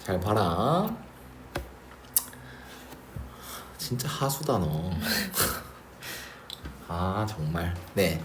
잘 봐라. 진짜 하수다 너. 아 정말. 네.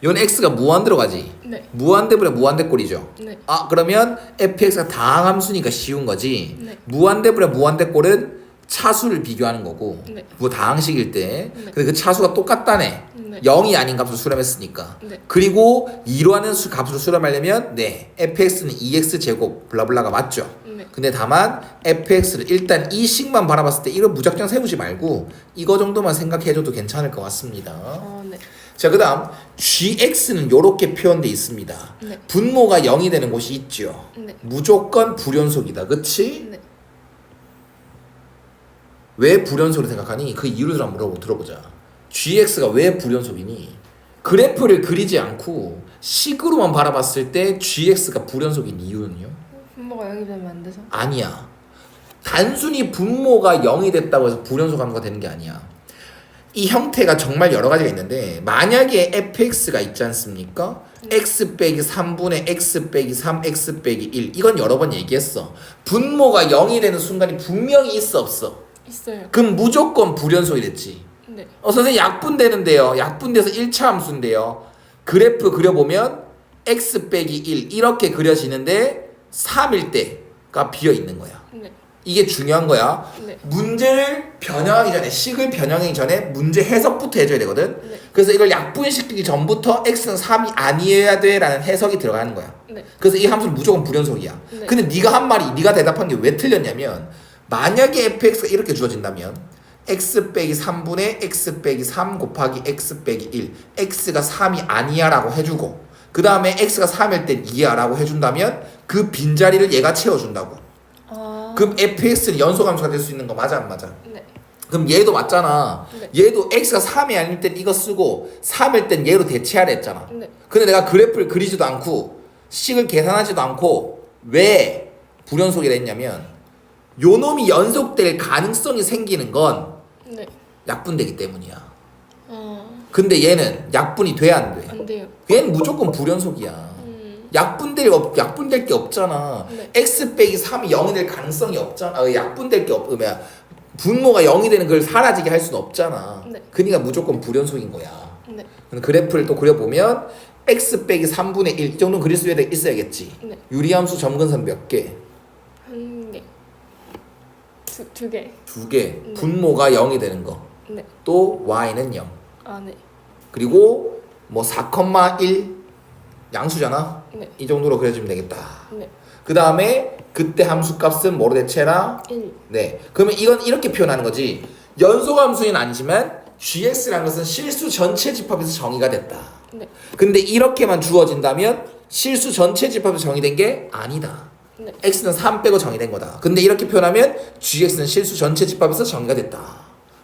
이건 x가 무한대로 가지. 네. 무한대분의 무한대꼴이죠. 네. 아 그러면 fx가 다항함수니까 쉬운 거지. 네. 무한대분의 무한대꼴은 차수를 비교하는 거고. 네. 그 다항식일 때. 네. 근데 그 차수가 똑같다네. 네. 0이 아닌 값을 수렴했으니까. 네. 그리고 이러하는 값을 수렴하려면 네 fx는 2x 제곱 블라블라가 맞죠. 네. 근데 다만 fx를 일단 이 식만 바라봤을 때 이거 무작정 세우지 말고 이거 정도만 생각해줘도 괜찮을 것 같습니다. 네. 자 그다음 gx는 이렇게 표현돼 있습니다. 네. 분모가 0이 되는 곳이 있죠. 네. 무조건 불연속이다. 그치? 네. 왜 불연속으로 생각하니? 그 이유를 한번 들어보자. gx가 왜 불연속이니? 그래프를 그리지 않고 식으로만 바라봤을 때 gx가 불연속인 이유는요? 분모가 0이 되면 안 돼서. 아니야. 단순히 분모가 0이 됐다고 해서 불연속함수가 되는 게 아니야. 이 형태가 정말 여러 가지가 있는데 만약에 fx가 있지 않습니까? x 빼기 3분의 x 빼기 3 x 빼기 1 이건 여러 번 얘기했어. 분모가 0이 되는 순간이 분명히 있어 없어? 있어요. 그럼 무조건 불연속이 됐지. 네. 선생님 약분되는데요. 약분돼서 1차 함수인데요. 그래프 그려보면 x 빼기 1 이렇게 그려지는데 3일 때가 비어있는 거야. 네. 이게 중요한 거야. 네. 문제를 변형하기 전에 식을 변형하기 전에 문제 해석부터 해줘야 되거든. 네. 그래서 이걸 약분시키기 전부터 x는 3이 아니어야 돼 라는 해석이 들어가는 거야. 네. 그래서 이 함수는 무조건 불연속이야. 네. 근데 네가 한 말이 네가 대답한 게 왜 틀렸냐면 만약에 fx가 이렇게 주어진다면 x 빼기 3분의 x 빼기 3 곱하기 x 빼기 1 x가 3이 아니야 라고 해주고 그 다음에 x가 3일 땐 2야 라고 해준다면 그 빈자리를 얘가 채워준다고. 그럼 fx는 연속함수가 될 수 있는 거 맞아 안 맞아? 네. 그럼 얘도 맞잖아. 네. 얘도 x가 3이 아닐 땐 이거 쓰고 3일 땐 얘로 대체하라 했잖아. 네. 근데 내가 그래프를 그리지도 않고 식을 계산하지도 않고 왜 불연속이라 했냐면 요 놈이 연속될 가능성이 생기는 건 네. 약분되기 때문이야. 근데 얘는 약분이 돼야 안 돼? 안 돼요. 얘는 무조건 불연속이야. 약분될 게 없잖아. 네. x 빼기 3이 0이 될 가능성이 없잖아. 약분될 게 없으면 분모가 0이 되는 걸 사라지게 할 수는 없잖아. 네. 그러니까 무조건 불연속인 거야. 네. 그럼 그래프를 또 그려보면 x 빼기 3분의 1 이 정도는 그릴 수 있어야겠지. 네. 유리함수 점근선 몇 개? 한 개. 두 개. 두 개. 네. 분모가 0이 되는 거. 네. 또 y는 0. 네. 그리고 뭐 4,1 양수잖아. 네. 이 정도로 그려주면 되겠다. 네. 그 다음에 그때 함수값은 뭐로 대체해라? 1. 네. 그러면 이건 이렇게 표현하는 거지. 연속함수는 아니지만 gx라는 것은 실수 전체 집합에서 정의가 됐다. 네. 근데 이렇게만 주어진다면 실수 전체 집합에서 정의된 게 아니다. 네. x는 3 빼고 정의된 거다. 근데 이렇게 표현하면 gx는 실수 전체 집합에서 정의가 됐다.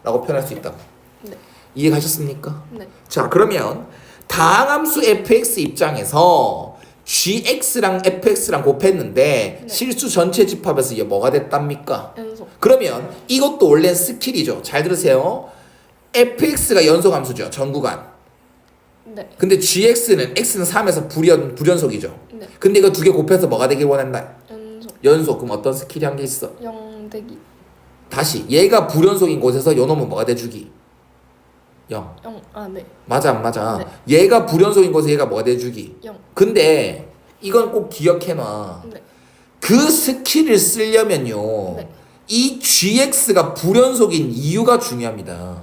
라고 표현할 수 있다고. 네. 이해가셨습니까? 네. 자 그러면 다항함수 fx 입장에서 gx랑 fx랑 곱했는데 네. 실수 전체 집합에서 이게 뭐가 됐답니까? 연속. 그러면 이것도 원래 스킬이죠. 잘 들으세요. fx가 연속함수죠. 전 구간. 네. 근데 gx는 x는 3에서 불연속이죠. 네. 근데 이거 두 개 곱해서 뭐가 되길 원한다? 연속. 연속. 그럼 어떤 스킬이 한 개 있어? 0 대기. 다시 얘가 불연속인 곳에서 요 놈은 뭐가 돼주기? 0. 0. 네. 맞아 안 맞아? 네. 얘가 불연속인 곳에 얘가 뭐가 돼주기? 0. 근데 이건 꼭 기억해놔. 네. 그 스킬을 쓰려면요. 네. 이 gx가 불연속인 이유가 중요합니다.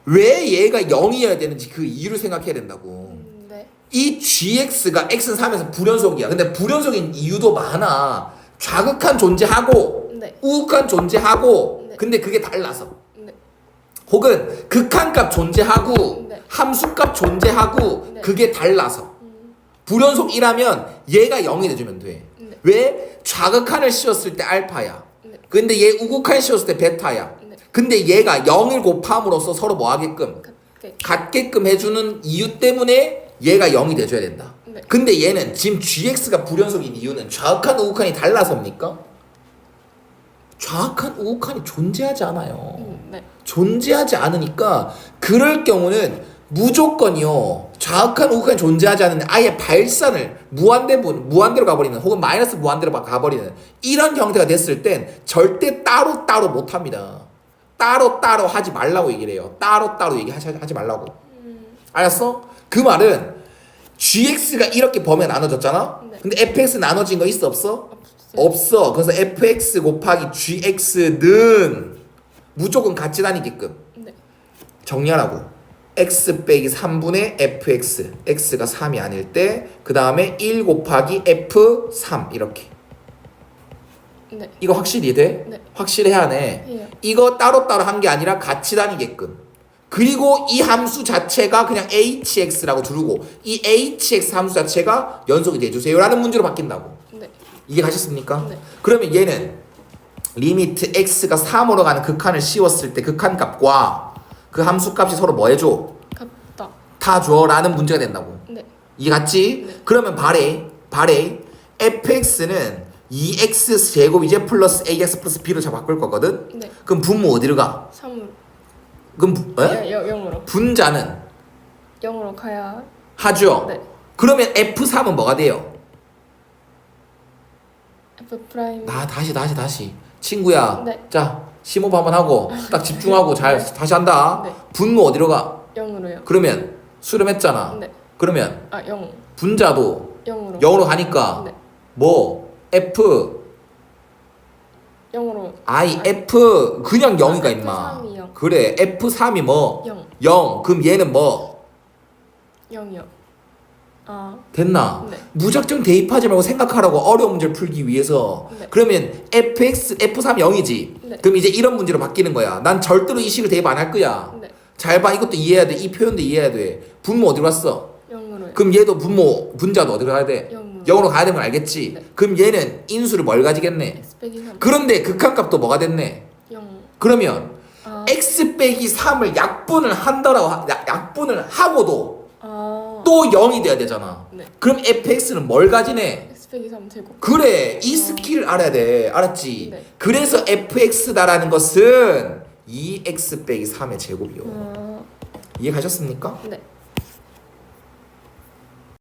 왜 얘가 0이어야 되는지 그 이유를 생각해야 된다고. 네. 이 gx가 x는 3에서 불연속이야. 근데 불연속인 이유도 많아. 좌극한 존재하고 네. 우극한 존재하고 네. 근데 그게 달라서. 네. 혹은 극한값 존재하고 네. 함수값 존재하고 네. 그게 달라서. 불연속이라면 얘가 0이 돼주면 돼. 네. 왜? 좌극한을 씌웠을 때 알파야. 네. 근데 얘 우극한 씌웠을 때 베타야. 네. 근데 얘가 0을 곱함으로써 서로 뭐 하게끔? 같게. 같게끔 해주는 이유 때문에 얘가 0이 돼줘야 된다. 네. 근데 얘는 지금 gx가 불연속인 이유는 좌극한 우극한이 달라서입니까? 좌극한 우극한이 존재하지 않아요. 네. 존재하지 않으니까 그럴 경우는 무조건이요. 좌극한 우극한이 존재하지 않는 아예 발산을 무한대로 가버리는 혹은 마이너스 무한대로 가버리는 이런 형태가 됐을 땐 절대 따로 못합니다. 따로 하지 말라고 얘기를 해요. 따로 얘기하지 말라고. 알았어? 그 말은 gx가 이렇게 범위가 나눠졌잖아? 네. 근데 fx 나눠진 거 있어 없어? 없어요. 없어. 그래서 fx 곱하기 gx는 무조건 같이 다니게끔 네. 정리하라고. x 빼기 3분의 fx, x가 3이 아닐 때 그 다음에 1 곱하기 f3 이렇게. 네. 이거 확실히 돼? 네. 확실해야 하네. 해요. 이거 따로따로 한 게 아니라 같이 다니게끔. 그리고 이 함수 자체가 그냥 hx라고 두르고 이 hx 함수 자체가 연속이 돼주세요 라는 문제로 바뀐다고. 네. 이게 가셨습니까? 네. 그러면 얘는 리미트 x가 3으로 가는 극한을 씌웠을 때 극한값과 그 함수값이 서로 뭐 해줘? 같다. 다 줘 라는 문제가 된다고. 네. 이게 같지? 네. 그러면 발에 fx는 2x 제곱이제 플러스 ax 플러스 b로 잘 바꿀 거거든? 네. 그럼 분모 어디로 가? 3으로. 그럼 0으로. 분자는 0으로 가야. 하죠? 네. 그러면 f3은 뭐가 돼요? F 프라임. 다시 친구야. 네. 자 심호흡 한번 하고 딱 집중하고 잘 다시 한다. 네. 분모 어디로 가? 0으로요. 그러면 수렴했잖아. 네. 그러면 0. 분자도 0으로. 0으로 가니까 네. 뭐 f 0으로. f 그냥 0이가 F3이 임마. 0. 그래 f3이 뭐? 0. 0. 그럼 얘는 뭐? 0이요. 됐나? 네. 무작정 대입하지 말고 생각하라고 어려운 문제를 풀기 위해서. 네. 그러면 f3 0이지. 네. 그럼 이제 이런 문제로 바뀌는 거야. 난 절대로 이 식을 대입 안 할 거야. 네. 잘 봐. 이것도 이해해야 돼. 이 표현도 이해해야 돼. 분모 어디로 갔어? 0으로요. 그럼 얘도 분자도 어디로 가야 돼? 0으로. 0으로 가야 되는 걸 알겠지? 네. 그럼 얘는 인수를 뭘 가지겠네? X 빼기 3. 그런데 극한값도 뭐가 됐네? 0. 그러면 아. x 빼기 3을 약분을 한다라고 약분을 하고도 또 또 0이 돼야 되잖아. 네. 그럼 fx는 뭘 가지네? X 빼기 3 제곱. 그래, 이 스킬을 알아야 돼. 알았지? 네. 그래서 fx다라는 것은 2x 빼기 3의 제곱이요. 아. 이해 가셨습니까? 네.